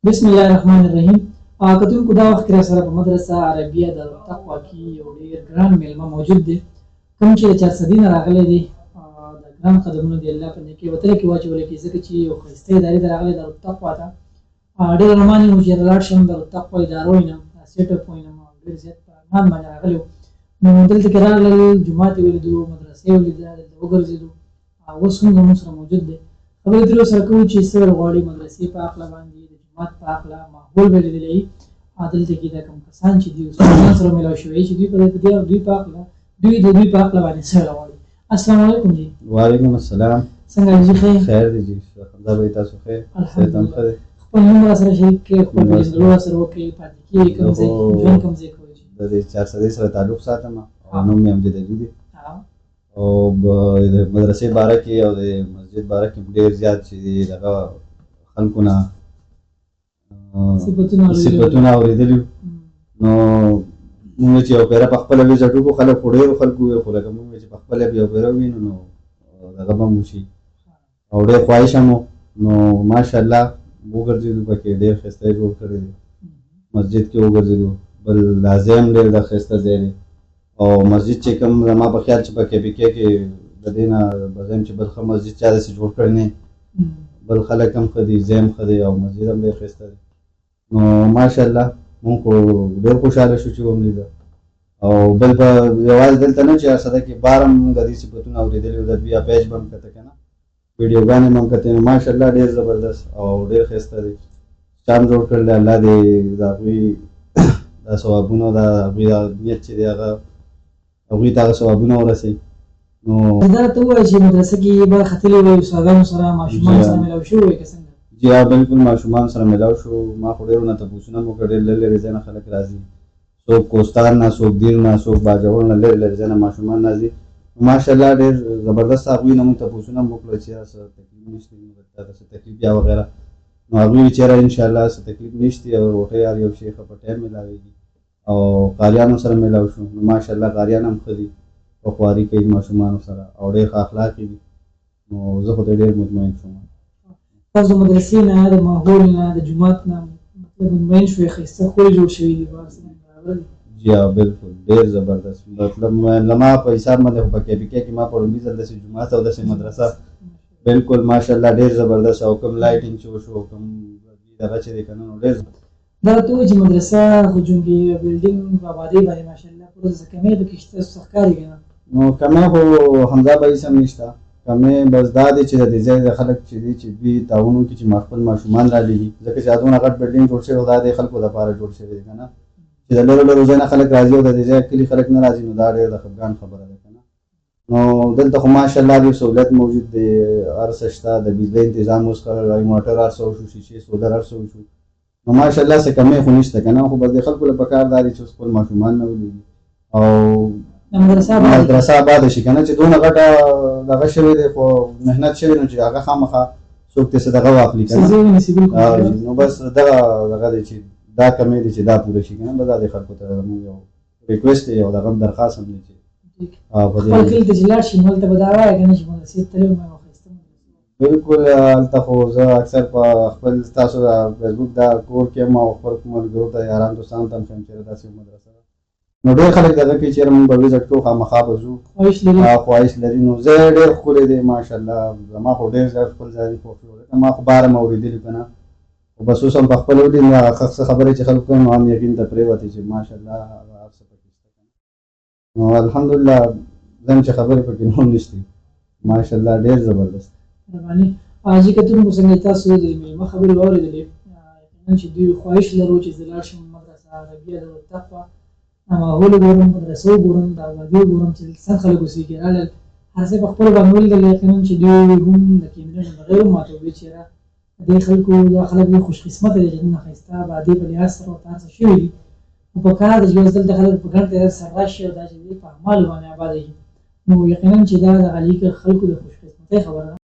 بسم الله الرحمن الرحیم. کتونکو دا وخت را سره په مدرسه عربیه دارالتقوا کې یو ډېر ګران میلمه موجود دی، کوم چې د چارسدي نه راغلی دی. د ګران قدمونه د الله په نیکۍ وتره کې واچولی کېږي، ځکه چې یو ښایسته ادارې ته راغلی دارالتقوا ته. ډېر ارمان یې و چې لاړ شم دارالتقوا اداره ووینم، سیټ اپ ووینم، ډېر زیات په ارمان باندې راغلی و. نو دلته کې راغلل، جومات یې ولیدو، مدرسې یې ولیده، دلته وګرځېدو. اوس هم زموږ سره موجود دی. خبرې ترې ورسره کوو چې څه غواړي مدرسې په هکله باندې، د جومات په هکله، ماحول به لیدلی وي. دلته کې دا کوم کسان چې دي استادان سره میلاو شوي چې دوی د دوی په هکله باندې څه غواړي. السلام علیکم جی. وعلیکم السلام. څنګه یې جی؟ خیر دی جی، خدا به تاسو خیر. الحمدلله. خپل نوم راسره شریک کړئ، خپل پیژندلو راسره وکړئ، پاتې کېږي کوم ځای ژوند کوم ځای کوئ؟ د دې چارسدي سره تعلق ساتم او نوم مې امجد علي دی. او د مدرسې باره کې او د مسجد باره کې ډېر زیات چې دغه خلکو نه صفتونه اورېدلي. نو مونږ چې یو پیره په خپله ویزټ وکړو، خلک خو ډېرو خلکو وویل، خو لکه مونږ چې په خپله یو پیره ووینو نو دغه به مو شي او ډېر خواهشه مو. نو ماشاءالله وګرځېدو، پکې ډېر ښایسته یې جوړ کړی دی. مسجد کې وګرځېدو، بل ځای هم ډېر د ښایسته ځای دی. او مسجد چې کوم زما په خیال چې په KPK کې د دې نه به زه یم چې بل ښه مسجد چا داسې جوړ کړی نه، بل خلک هم ښه دي، ځای هم ښه دی او مسجد هم ډېر ښایسته دی. نو ماشاءالله مونږ خو ډېر خوشحاله شو چې وملیده. او بل په یوازې دلته نه چې هرڅه ده کې بار هم مونږ د دې صفتونه اورېدلي وو، د دوی پیج به هم کته که نه، ویډیوګانې به هم کتې. نو ماشاءالله ډېر زبردست او ډېر ښایسته دی. چا هم جوړ کړی دی، الله دې د هغوی دا ثوابونه او د هغوی دا نیت چې دی هغه هغوی ته هغه ثوابونه ورسوي. نو دا ته ووایه چې مدرسه کې به ختلي وئ، استادانو سره ماشومانو سره میلاو شوي وئ که څنګه؟ جی ها، بلکل ماشومانو سره میلاو شو. ما خو ډېرو نه تپوسونه مو کړي، لرې لرې ځای نه خلک راځي، څوک کوستان نه، څوک دیر نه، څوک باجوړ نه، لرې لرې ځای نه ماشومان راځي. ماشاءالله ډېر زبردست هغوی نه مونږ تپوسونه مو وکړل چې څه تکلیف نشته، تا ته څه تکلیف یا وغیره. نو هغوی ویل چېرې انشاءالله څه تکلیف نشته او روټۍ هر یو شی ښه په ټایم میلاوېږي. او قاریانو سره میلاو شو. نو ماشاءالله قاریان هم ښه دي، په خواري کوي ماشومانو سره او ډېر ښه اخلاقي دي. نو زه خو ډېر مطمئن شوم. تاسو د مدرسې نه، د ماحول نه، د جومات نه مطلب مطمئن شوئ، ښایسته ښکلي جوړ شوي دي؟ جی ها بلکل ډېر زبردست. مطلب لما په حساب باندې خو په KPK کې ما په لومړي ځل داسې جومات او داسې مدرسه بلکل ماشاءالله ډېر زبردست. او کوم لایټینګ چې وشو، کوم دغه چې دی که نه، نو ډېر دا ته ووایي چې مدرسه خو جونګې بلډینګ په آبادۍ باندې ماشاءالله پوره څه کمۍ پکې شته، څه ښکاري که نه؟ نو کمۍ خو همدا به هېڅ هم نشته. کمۍ بس دا دی چې د دې ځای د خلک چې دي چې دوی تعاون وکړي چې خپل ماشومان رالېږي، ځکه چې دا دونه غټ بلډینګ جوړ شوی، دا د خلکو دپاره جوړ شوی دی که نه، چې د لرو لرو ځای نه خلک راځي او د دې ځای کلي خلک نه راځي. نو دا ډېر د خفګان خبره ده که نه. نو دلته خو ماشاءالله ډېر سهولت موجود دی، هر څه شته، د بجلۍ انتظام اوس کړی، موټر هر څه وشو، شیشې سولر هر څه وشو. نو ماشاءالله څه کمۍ خو نشته که نه. خو بس د خلکو له پکار دا دی چې اوس خپل ماشومان نه ولېږي او مدرسه آباده شي که نه، چې دونه غټه دغه شوی دی، خو محنت شوی نو چې هغه خامخا څوک ترې څه دغه واخلي که نه. نو بس دغه دی چې دا کمۍ دی چې دا پوره شي که نه. بس دا د خلکو ته زموږ یو ریکویسټ دی او دغه هم درخواست هم دی چې خپل کلي ته چې لاړ شي نو هلته به دا وایه که نه چې مدرسې ته تللی وم او ښایسته مدرسې. بلکل هلته خو زه اکثر په خپل ستاسو د فیسبوک دا کور کې یم او خپل ملګرو ته یاران دوستانو ته هم ښیم چېرې داسې مدرسه ده. نو ډېر خلک دغه کوي چېرې مونږ به ویزټ کوو، خامخا به ځو، خواهش لري. نو ځای ډېر ښکلی دی ماشاءالله. زما خو ډېر زیات خپل ځای دی خوښ شو، ما خو بار هم اورېدلي که نه، خو بس اوس هم په خپله ولید نو هغه ښه خبرې چې خلکو کوي نو هم یقین ته پرېوتې چې ماشاءالله هر څه پکې شته که نه. نو الحمدلله زم چې خبرې پکې نور نشتې، ماشاءالله ډېر زبردست. مهرباني. حاجي کتونکو څنګه تاسو د مېلمه خبرې واورېدلې، یقینا چې دوی خواهش لرو چې زه لاړ شم مدرسه عربیه دارالتقوا، ماحول وګورم، مدرسه وګورم، د آبادۍ وګورم چې څنګه خلک اوسېږي. راغلل هر څه په خپله باندې ولیدل، یقینا چې دوی هم د کیمرې نه بغیر هم ماته وویل چې یاره دې خلکو دا خلک ډېر خوش قسمته دي چې دومره ښایسته آبادۍ په لحاظ سره ورته هر څه شوي دي. خو په کار ده چې اوس دلته خلک په ګڼ تعداد سره راشي او دا چې دوی په اعمالو باندې اباده شي. نو یقینا چې دا د علي خلکو د خوش قسمتۍ خبره ده.